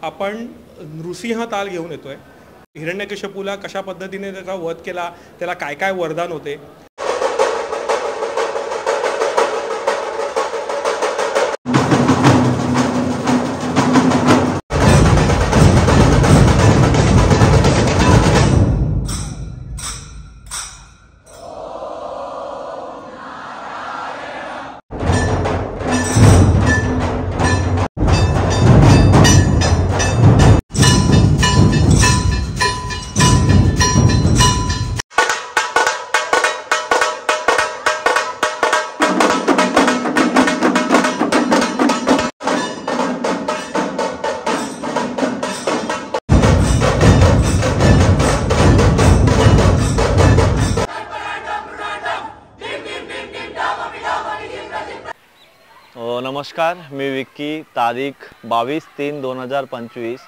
आपण नृसिंह ताल घेऊन येतोय। हिरण्यकशिपूला कशा पद्धतीने त्याचा वध केला, त्याला काय काय वरदान होते। नमस्कार, मी विक्की। तारीख 22/3/2025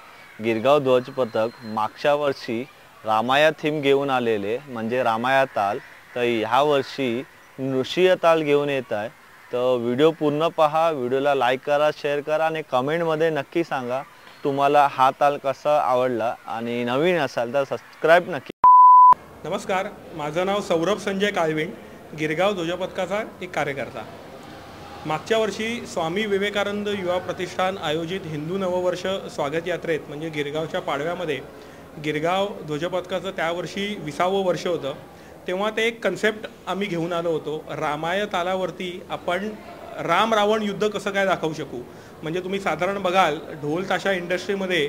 गिरगाव ध्वज पथक मागच्या वर्षी रामाया थीम घेऊन आलेले म्हणजे रामाया ताल, तर ह्या वर्षी नृसिंह ताल घेऊन येत आहे। तर व्हिडिओ पूर्ण पहा, व्हिडिओला लाईक करा, शेअर करा आणि कमेंटमध्ये नक्की सांगा तुम्हाला हा ताल कसा आवडला आणि नवीन असाल तर सबस्क्राइब नक्की। नमस्कार, माझं नाव सौरभ संजय काळविंड, गिरगाव ध्वज पथकाचा एक कार्यकर्ता। मागच्या वर्षी स्वामी विवेकानंद युवा प्रतिष्ठान आयोजित हिंदू नववर्ष स्वागत यात्रेत म्हणजे गिरगावच्या पाडव्यामध्ये गिरगाव ध्वज पथकाचं त्या वर्षी 20वं वर्ष होतं। तेव्हा ते एक कन्सेप्ट आम्ही घेऊन आलो होतो। रामाया तालावरती आपण राम रावण युद्ध कसं काय दाखवू शकू। म्हणजे तुम्ही साधारण बघाल ढोल ताशा इंडस्ट्रीमध्ये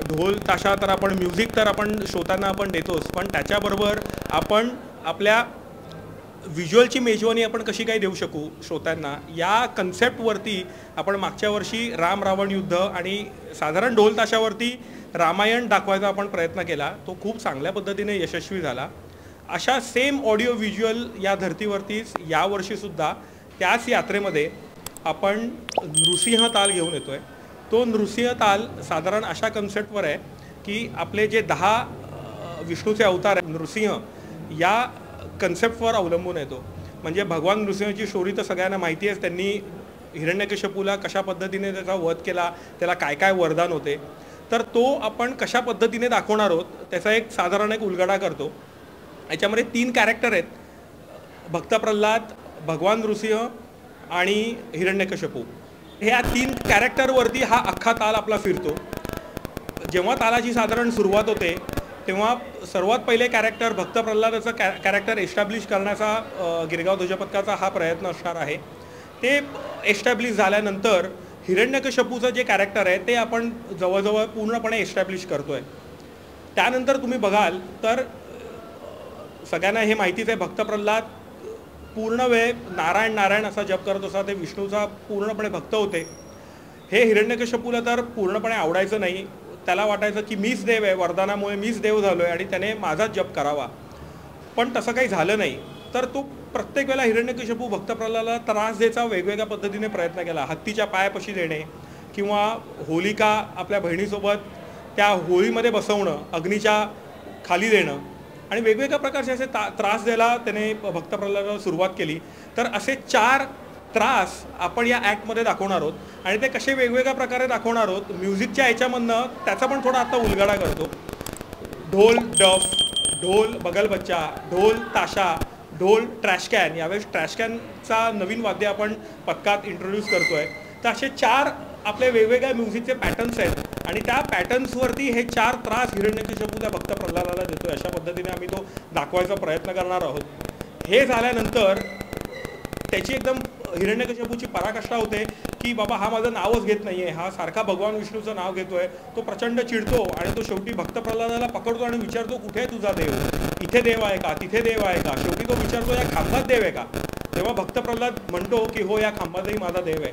ढोल ताशा तर आपण म्युझिक तर आपण श्रोतांना आपण देतोच, पण त्याच्याबरोबर आपण आपल्या व्हिज्युअलची मेजवानी आपण कशी काय देऊ शकू श्रोत्यांना, या कन्सेप्टवरती आपण मागच्या वर्षी राम रावण युद्ध आणि साधारण ढोल ताशावरती रामायण दाखवायचा आपण प्रयत्न केला। तो खूप चांगल्या पद्धतीने यशस्वी झाला। अशा सेम ऑडिओ व्हिज्युअल या धर्तीवरतीच यावर्षीसुद्धा त्याच यात्रेमध्ये आपण नृसिंह ताल घेऊन येतोय। तो नृसिंह ताल साधारण अशा कन्सेप्टवर आहे की आपले जे 10 विष्णूचे अवतार आहेत नृसिंह या कन्सेप्टवर अवलंबून येतो। म्हणजे भगवान नृसिंहची स्टोरी तर सगळ्यांना माहिती आहे। त्यांनी हिरण्यकशिपूला कशा पद्धतीने त्याचा वध केला, त्याला काय काय वरदान होते, तर तो आपण कशा पद्धतीने दाखवणार आहोत त्याचा एक साधारण एक उलगडा करतो। याच्यामध्ये 3 कॅरेक्टर आहेत, भक्त प्रल्हाद, भगवान नृसिंह आणि हिरण्यकशिपू। ह्या 3 कॅरेक्टरवरती हा अख्खा ताल आपला फिरतो। जेव्हा तालाची साधारण सुरुवात होते तेव्हा सर्वात पहिले कॅरेक्टर भक्त प्रल्हादाचं कॅरेक्टर एस्टॅब्लिश करण्याचा गिरगाव ध्वज पथकाचा हा प्रयत्न असणार आहे। ते एस्टॅब्लिश झाल्यानंतर हिरण्यकशिपूचं जे कॅरेक्टर आहे ते आपण जवळजवळ पूर्णपणे एस्टॅब्लिश करतोय। त्यानंतर तुम्ही बघाल तर सगळ्यांना हे माहितीच आहे, भक्त प्रल्हाद पूर्ण वेळ नारायण नारायण असा जप करत असा, ते विष्णूचा पूर्णपणे भक्त होते। हे हिरण्यकशिपूला तर पूर्णपणे आवडायचं नाही। त्याला वाटायचं की मीच देव आहे, वरदानामुळे मीच देव झालोय आणि त्याने माझाच जप करावा, पण तसं काही झालं नाही। तर तो प्रत्येक वेळेला हिरण्यकशिपू भक्त प्रल्हादाला त्रास द्यायचा वेगवेगळ्या पद्धतीने प्रयत्न केला। हत्तीच्या पायापाशी देणे किंवा होलिका आपल्या बहिणीसोबत त्या होळीमध्ये बसवणं, अग्नीच्या खाली देणं आणि वेगवेगळ्या प्रकारचे असे त्रास द्यायला त्याने भक्त प्रल्हादाला सुरुवात केली। तर असे 4 त्रास आपण या ॲक्टमध्ये दाखवणार आहोत आणि ते कसे वेगवेगळ्या प्रकारे दाखवणार आहोत म्युझिकच्या याच्यामधनं त्याचा पण थोडा आता उलगडा करतो। ढोल डफ, ढोल बगलबच्चा, ढोल ताशा, ढोल ट्रॅश कॅन। यावेळेस ट्रॅश कॅनचा नवीन वाद्य आपण पथकात इंट्रोड्यूस करतोय। तर असे 4 आपले वेगवेगळ्या म्युझिकचे पॅटर्न्स आहेत आणि त्या पॅटर्न्सवरती हे 4 त्रास हिरण्यकशिपू त्या भक्त प्रल्हादाला देतोय। अशा पद्धतीने आम्ही तो दाखवायचा प्रयत्न करणार आहोत। हे झाल्यानंतर त्याची एकदम हिरण्यकशिपूची पराकाष्ठा होते की बाबा हा माझं नावच घेत नाहीये, हा सारखा भगवान विष्णूचं नाव घेतोय। तो प्रचंड चिडतो आणि तो शेवटी भक्त प्रल्हादाला पकडतो आणि विचारतो कुठे आहे तुझा देव, इथे देव आहे का, तिथे देव आहे का। शेवटी तो विचारतो या खांबात देव आहे का। तेव्हा भक्त प्रल्हाद म्हणतो की हो, या खांबातही माझा देव आहे।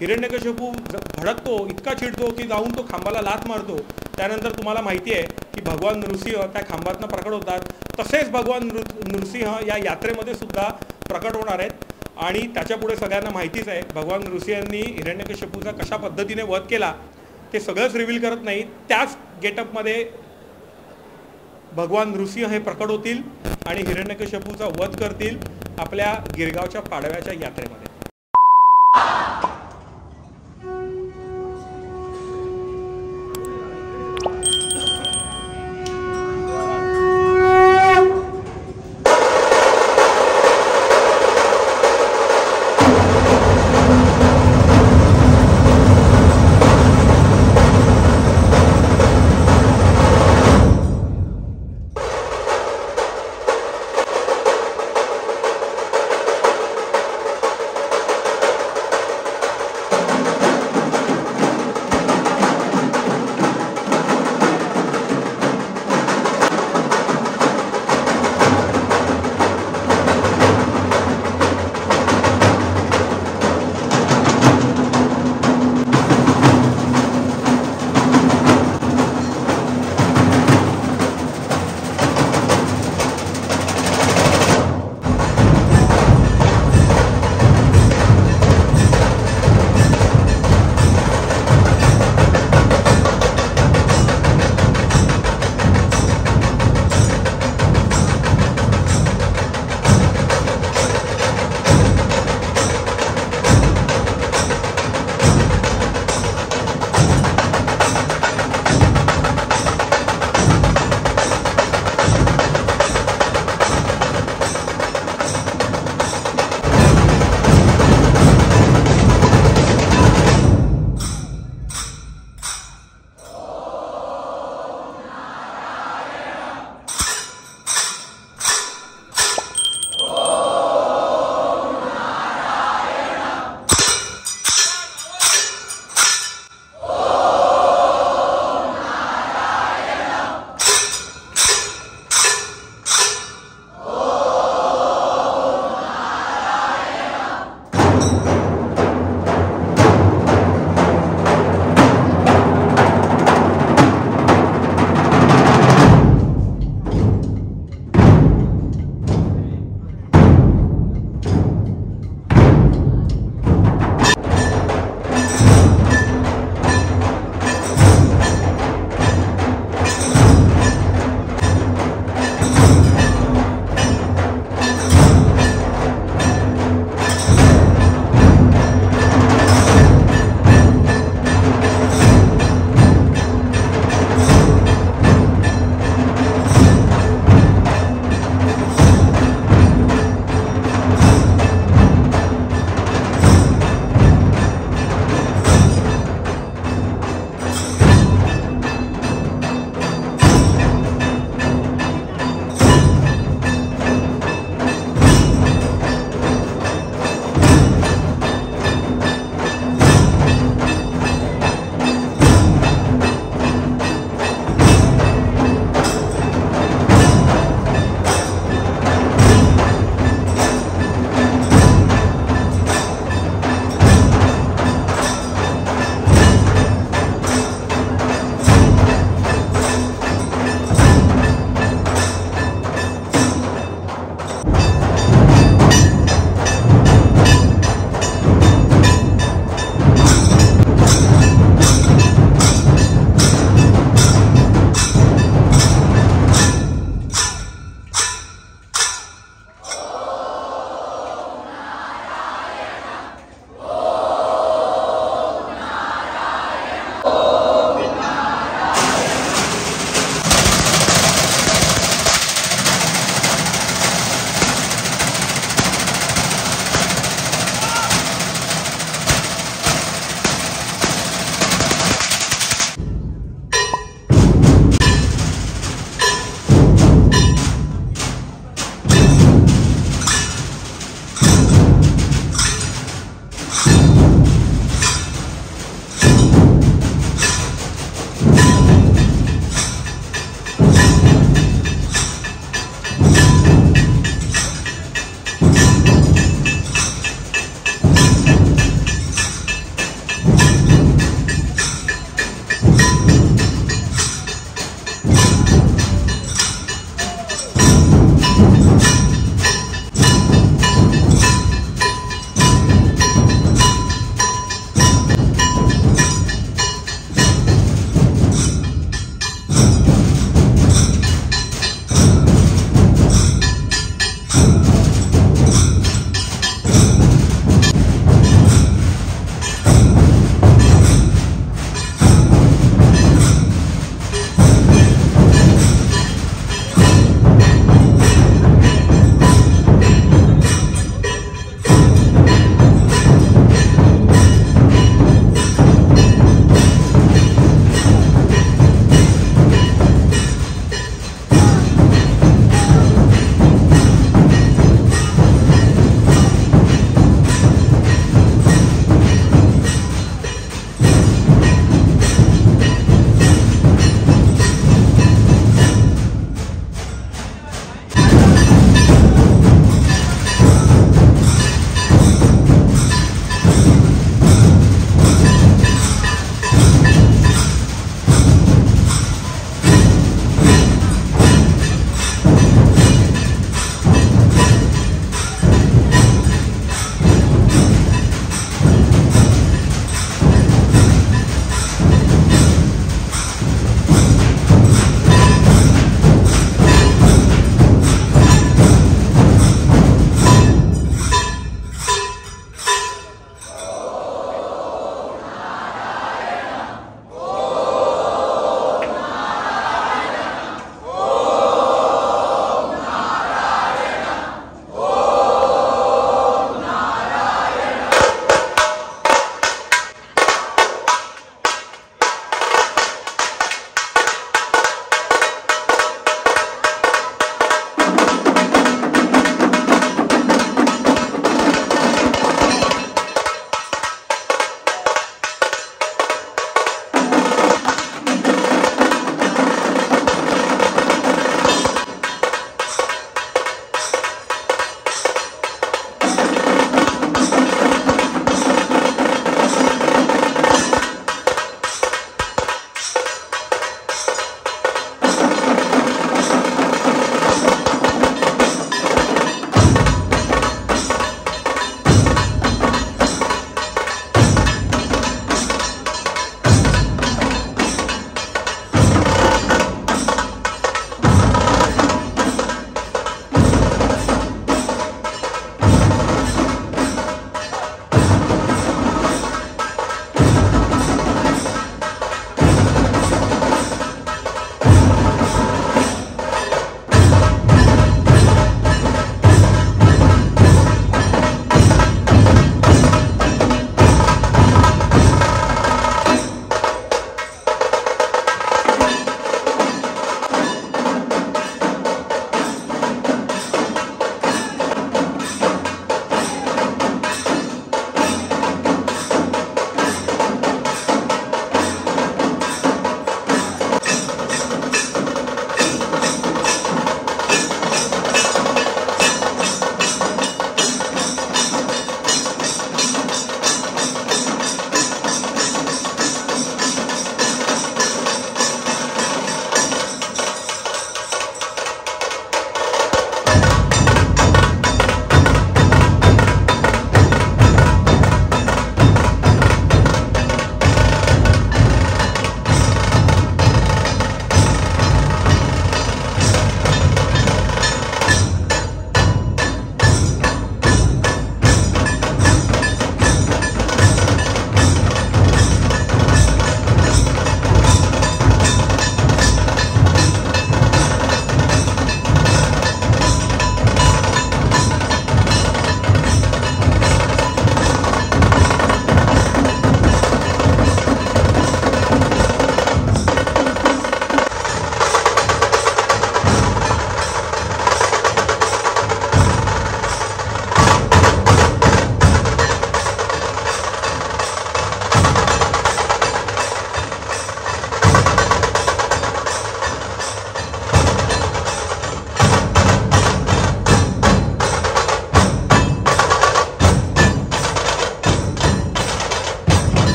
हिरण्यकशिपू भडकतो, इतका चिडतो की जाऊन तो खांबाला लाथ मारतो। त्यानंतर तुम्हाला माहिती आहे की भगवान नृसिंह त्या खांबातनं प्रकट होतात। तसेच भगवान नृसिंह या यात्रेमध्ये सुद्धा प्रकट होणार आहेत आणि त्याच्यापुढे सगळ्यांना माहितीच आहे भगवान नृसिंहांनी हिरण्यकशिपूचा कशा पद्धतीने वध केला ते सगळंच रिव्हील करत नाही। त्याच गेटअपमध्ये भगवान नृसिंह हे प्रकट होतील आणि हिरण्यकशिपूचा वध करतील आपल्या गिरगावच्या पाडव्याच्या यात्रेमध्ये।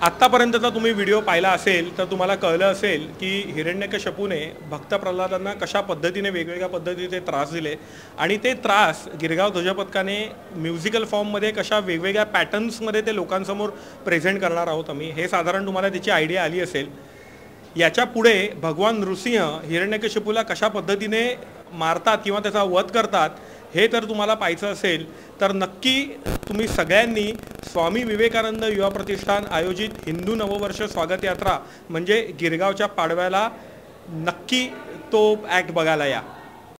आत्तापर्यंतचा तुम्ही व्हिडिओ पाहिला असेल तर तुम्हाला कळलं असेल की हिरण्यकश्यपूने भक्त प्रल्हादांना कशा पद्धतीने वेगवेगळ्या पद्धतीचे त्रास दिले आणि ते त्रास गिरगाव ध्वजपथकाने म्युझिकल फॉर्ममध्ये कशा वेगवेगळ्या पॅटर्न्समध्ये ते लोकांसमोर प्रेझेंट करणार आहोत आम्ही, हे साधारण तुम्हाला त्याची आयडिया आली असेल। याच्या पुढे भगवान नृसिंह हिरण्यकश्यपूला कशा पद्धतीने मारतात किंवा त्याचा वध करतात हे तर तुम्हाला पाहायचं असेल तर नक्की तुम्ही सगळ्यांनी स्वामी विवेकानंद युवा प्रतिष्ठान आयोजित हिंदू नववर्ष स्वागत यात्रा म्हणजे गिरगावच्या पाडव्याला नक्की तो ॲक्ट बघायला या।